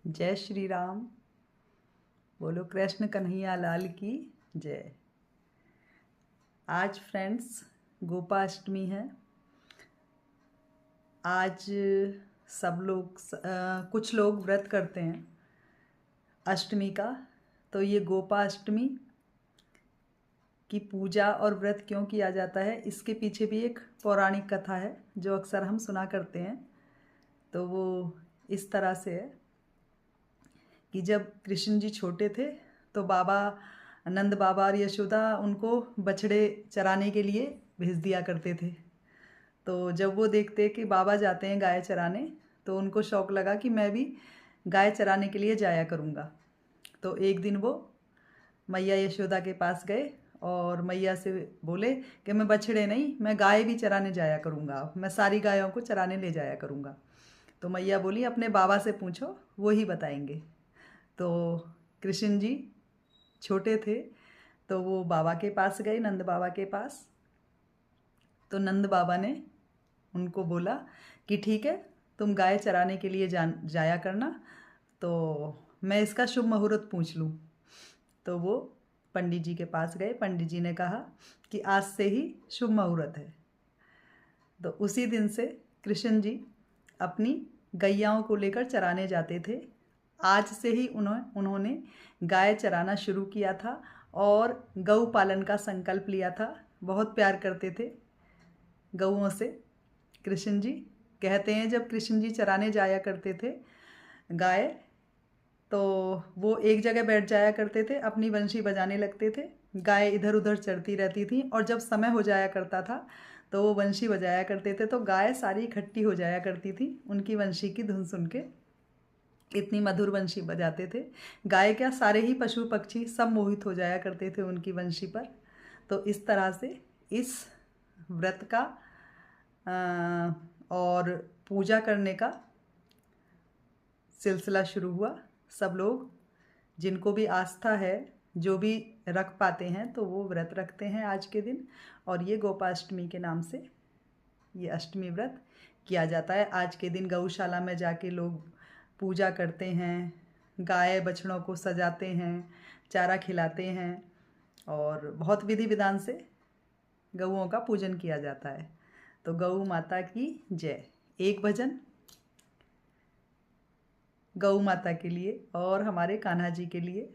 जय श्री राम। बोलो कृष्ण कन्हैया लाल की जय। आज फ्रेंड्स गोपाष्टमी है। आज सब लोग कुछ लोग व्रत करते हैं अष्टमी का। तो ये गोपाष्टमी की पूजा और व्रत क्यों किया जाता है, इसके पीछे भी एक पौराणिक कथा है जो अक्सर हम सुना करते हैं। तो वो इस तरह से है कि जब कृष्ण जी छोटे थे तो बाबा नंद बाबा और यशोदा उनको बछड़े चराने के लिए भेज दिया करते थे। तो जब वो देखते कि बाबा जाते हैं गाय चराने, तो उनको शौक़ लगा कि मैं भी गाय चराने के लिए जाया करूँगा। तो एक दिन वो मैया यशोदा के पास गए और मैया से बोले कि मैं बछड़े नहीं, मैं गाय भी चराने जाया करूँगा, मैं सारी गायों को चराने ले जाया करूँगा। तो मैया बोली अपने बाबा से पूछो, वो ही बताएंगे। तो कृष्ण जी छोटे थे तो वो बाबा के पास गए, नंद बाबा के पास। तो नंद बाबा ने उनको बोला कि ठीक है, तुम गाय चराने के लिए जाया करना, तो मैं इसका शुभ मुहूर्त पूछ लूँ। तो वो पंडित जी के पास गए। पंडित जी ने कहा कि आज से ही शुभ मुहूर्त है। तो उसी दिन से कृष्ण जी अपनी गैयाओं को लेकर चराने जाते थे। आज से ही उन्होंने गाय चराना शुरू किया था और गौ पालन का संकल्प लिया था। बहुत प्यार करते थे गऊओं से कृष्ण जी। कहते हैं जब कृष्ण जी चराने जाया करते थे गाय, तो वो एक जगह बैठ जाया करते थे, अपनी बंशी बजाने लगते थे। गाय इधर उधर चरती रहती थी और जब समय हो जाया करता था तो वो बंशी बजाया करते थे, तो गाय सारी इकट्ठी हो जाया करती थी उनकी बंशी की धुन सुन के। इतनी मधुर बंशी बजाते थे, गाय क्या सारे ही पशु पक्षी सब मोहित हो जाया करते थे उनकी बंशी पर। तो इस तरह से इस व्रत का और पूजा करने का सिलसिला शुरू हुआ। सब लोग जिनको भी आस्था है, जो भी रख पाते हैं, तो वो व्रत रखते हैं आज के दिन। और ये गोपाष्टमी के नाम से ये अष्टमी व्रत किया जाता है। आज के दिन गौशाला में जाके लोग पूजा करते हैं, गाय बछड़ों को सजाते हैं, चारा खिलाते हैं और बहुत विधि विधान से गऊओं का पूजन किया जाता है। तो गौ माता की जय। एक भजन गौ माता के लिए और हमारे कान्हा जी के लिए।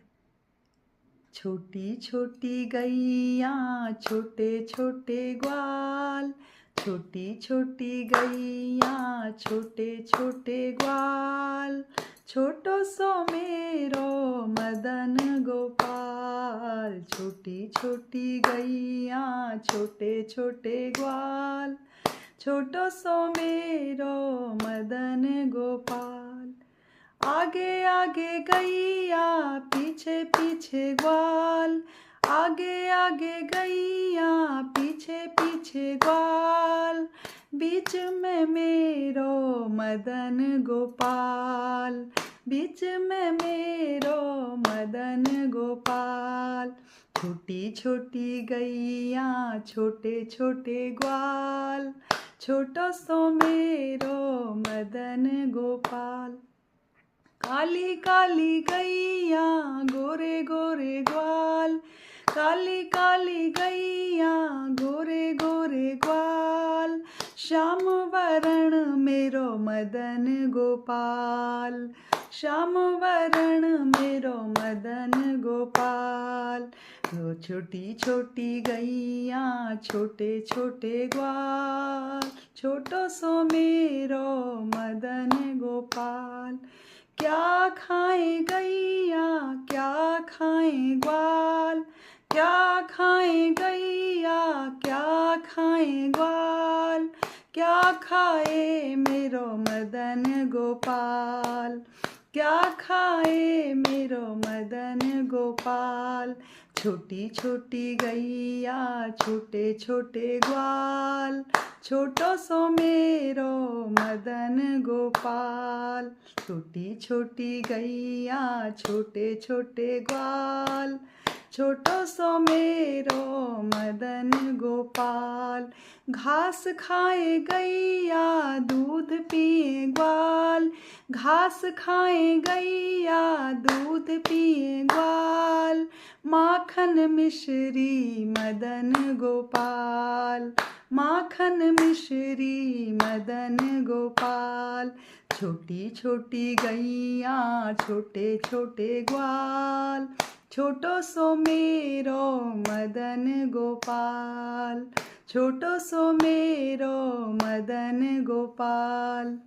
छोटी छोटी गैया छोटे छोटे ग्वाल, छोटी छोटी गैया छोटे छोटे ग्वाल, छोटो सो मेरो मदन गोपाल। छोटी छोटी गैया छोटे छोटे ग्वाल, छोटो सो मेरो मदन गोपाल। आगे आगे गैया पीछे पीछे ग्वाल, आगे आगे गैया पीछे पीछे ग्वाल, बीच में मेरो मदन गोपाल, बीच में मेरो मदन गोपाल। छोटी छोटी गैया छोटे छोटे ग्वाल, छोटो सो मेरो मदन गोपाल। काली काली गैया गोरे गोरे ग्वाल, काली काली गैया गोरे गोरे ग्वाल, श्याम वरण मेरो मदन गोपाल, श्याम वरण मेरो मदन गोपाल। छोटी छोटी गैया छोटे छोटे ग्वाल, छोटो सो मेरो मदन गोपाल। क्या खाए गैया क्या खाए ग्वाल, क्या खाए गैया क्या खाए ग्वाल, क्या खाए मेरो मदन गोपाल, क्या खाए मेरो मदन गोपाल। छोटी छोटी गैया छोटे छोटे ग्वाल, छोटो सो मेरो मदन गोपाल। छोटी छोटी गैया छोटे छोटे ग्वाल, छोटो सो मेरो मदन गोपाल। घास खाए गैया दूध पिए ग्वाल, घास खाए गैया दूध पिए ग्वाल। माखन मिश्री मदन गोपाल, माखन मिश्री मदन गोपाल। छोटी छोटी गैया छोटे छोटे ग्वाल, छोटो सो मेरो मदन गोपाल, छोटो सो मेरो मदन गोपाल।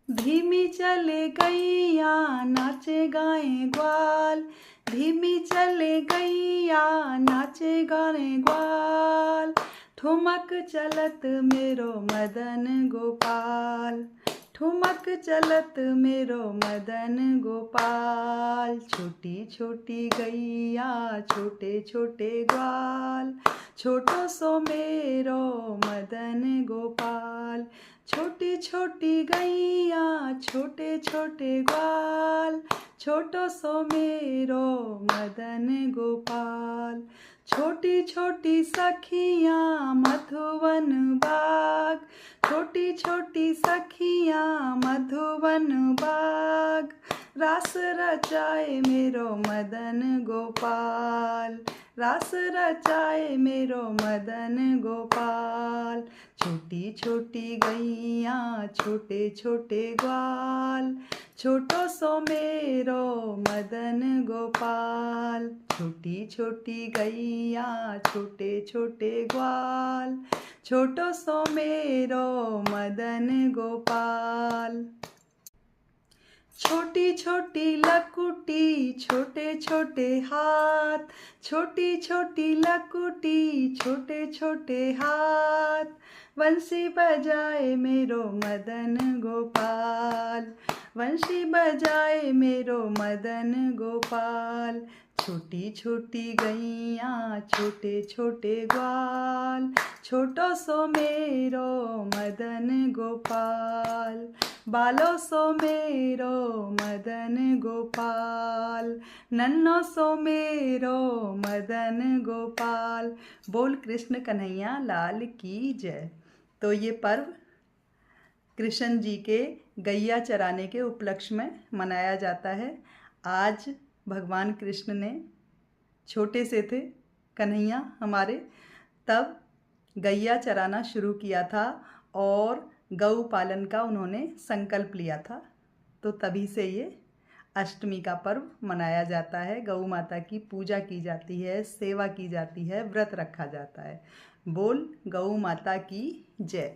धीमी चले गैया नाचे गाए ग्वाल, धीमी चले गैया नाचे गाए ग्वाल। ठुमक चलत मेरो मदन गोपाल, ठुमक चलत मेरो मदन गोपाल। छोटी छोटी गैया छोटे छोटे ग्वाल, छोटो सो मेरो मदन गोपाल। छोटी छोटी गैया छोटे छोटे ग्वाल, छोटो सो मेरो मदन गोपाल। छोटी छोटी सखियाँ मधुवन बाग, छोटी छोटी सखियाँ मधुवन बाग। रास रचाए मेरो मदन गोपाल, रास रचाए मेरो मदन गोपाल। छोटी छोटी गैया छोटे छोटे ग्वाल, छोटो सो मेरो मदन गोपाल। छोटी छोटी गैया छोटे छोटे ग्वाल, छोटो सो मेरो मदन गोपाल। छोटी छोटी लकुटी छोटे छोटे हाथ, छोटी छोटी लकुटी छोटे छोटे हाथ। बंसी बजाए मेरो मदन गोपाल, बंसी बजाए मेरो मदन गोपाल। छोटी छोटी गैया छोटे छोटे ग्वाल, छोटो सो मेरो मदन गोपाल। बालो सो मेरो मदन गोपाल, नन्नो सो मेरो मदन गोपाल। बोल कृष्ण कन्हैया लाल की जय। तो ये पर्व कृष्ण जी के गैया चराने के उपलक्ष्य में मनाया जाता है। आज भगवान कृष्ण ने छोटे से थे कन्हैया हमारे, तब गैया चराना शुरू किया था और गौ पालन का उन्होंने संकल्प लिया था। तो तभी से ये अष्टमी का पर्व मनाया जाता है। गौ माता की पूजा की जाती है, सेवा की जाती है, व्रत रखा जाता है। बोल गौ माता की जय।